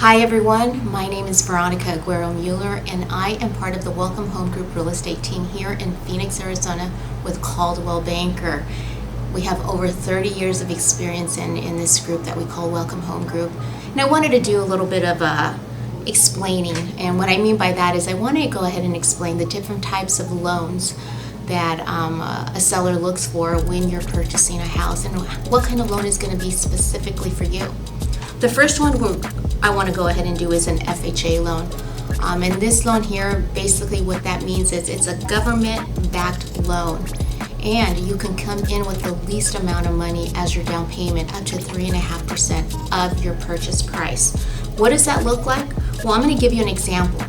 Hi everyone, my name is Veronica Mueller and I am part of the Welcome Home Group real estate team here in Phoenix, Arizona with Coldwell Banker. We have over 30 years of experience in this group that we call Welcome Home Group. And I wanted to do a little bit of explaining, and what I mean by that is I want to go ahead and explain the different types of loans that a seller looks for when you're purchasing a house and what kind of loan is going to be specifically for you. The first one I want to go ahead and do is an FHA loan. And this loan here, basically what that means is it's a government-backed loan. And you can come in with the least amount of money as your down payment, up to 3.5% of your purchase price. What does that look like? Well, I'm going to give you an example.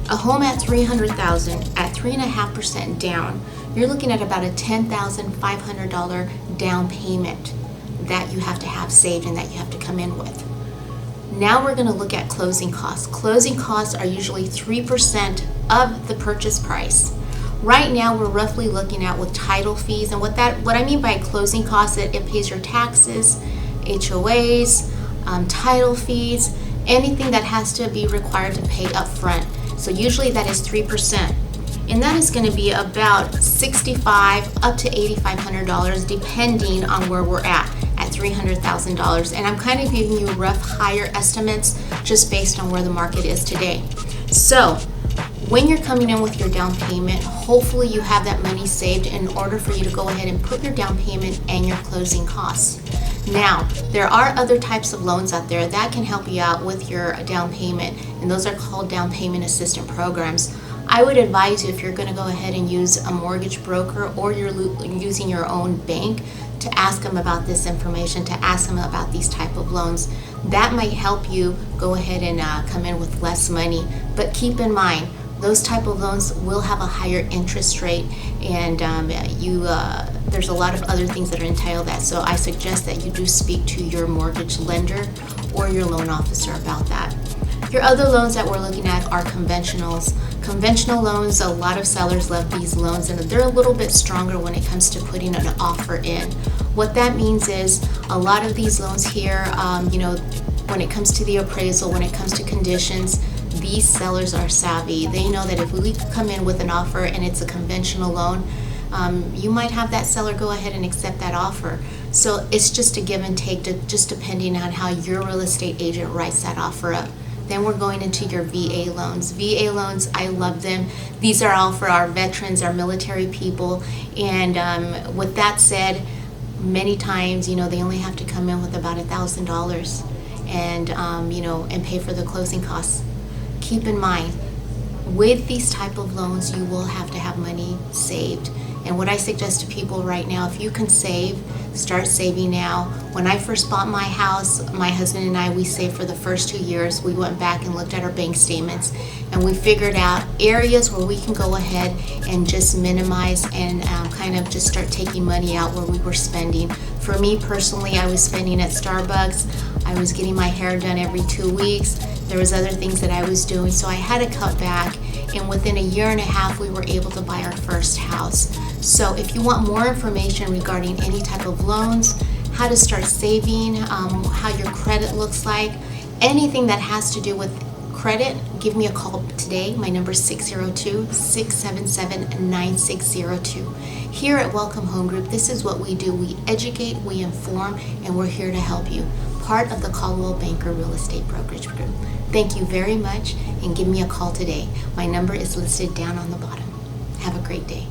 A home at $300,000 at 3.5% down, you're looking at about a $10,500 down payment that you have to have saved and that you have to come in with. Now we're going to look at closing costs. Closing costs are usually 3% of the purchase price. Right now we're roughly looking at with title fees, and what I mean by closing costs, it pays your taxes, HOAs, title fees, anything that has to be required to pay up front. So usually that is 3%. And that is going to be about $6,500 up to $8,500 depending on where we're at $300,000. And I'm kind of giving you rough higher estimates just based on where the market is today. So when you're coming in with your down payment, hopefully you have that money saved in order for you to go ahead and put your down payment and your closing costs. Now, there are other types of loans out there that can help you out with your down payment, and those are called down payment assistance programs. I would advise you, if you're going to go ahead and use a mortgage broker or you're using your own bank, to ask them about this information, to ask them about these type of loans. That might help you go ahead and come in with less money. But keep in mind, those type of loans will have a higher interest rate, and there's a lot of other things that are entailed that. So I suggest that you do speak to your mortgage lender or your loan officer about that. Your other loans that we're looking at are conventionals. Conventional loans, a lot of sellers love these loans, and they're a little bit stronger when it comes to putting an offer in. What that means is a lot of these loans here, when it comes to the appraisal, when it comes to conditions, these sellers are savvy. They know that if we come in with an offer and it's a conventional loan, you might have that seller go ahead and accept that offer. So it's just a give and take, just depending on how your real estate agent writes that offer up. Then we're going into your VA loans. VA loans, I love them. These are all for our veterans, our military people. And with that said, many times, they only have to come in with about $1,000 and pay for the closing costs. Keep in mind, with these type of loans, you will have to have money saved. And what I suggest to people right now, if you can save, start saving now. When I first bought my house, my husband and I, we saved for the first 2 years. We went back and looked at our bank statements, and we figured out areas where we can go ahead and just minimize and kind of just start taking money out where we were spending. For me personally, I was spending at Starbucks. I was getting my hair done every 2 weeks. There was other things that I was doing, so I had to cut back. And within a year and a half, we were able to buy our first house. So if you want more information regarding any type of loans, how to start saving, how your credit looks like, anything that has to do with credit, give me a call today. My number is 602-677-9602. Here at Welcome Home Group, this is what we do. We educate, we inform, and we're here to help you. Part of the Coldwell Banker Real Estate Brokerage Group. Thank you very much, and give me a call today. My number is listed down on the bottom. Have a great day.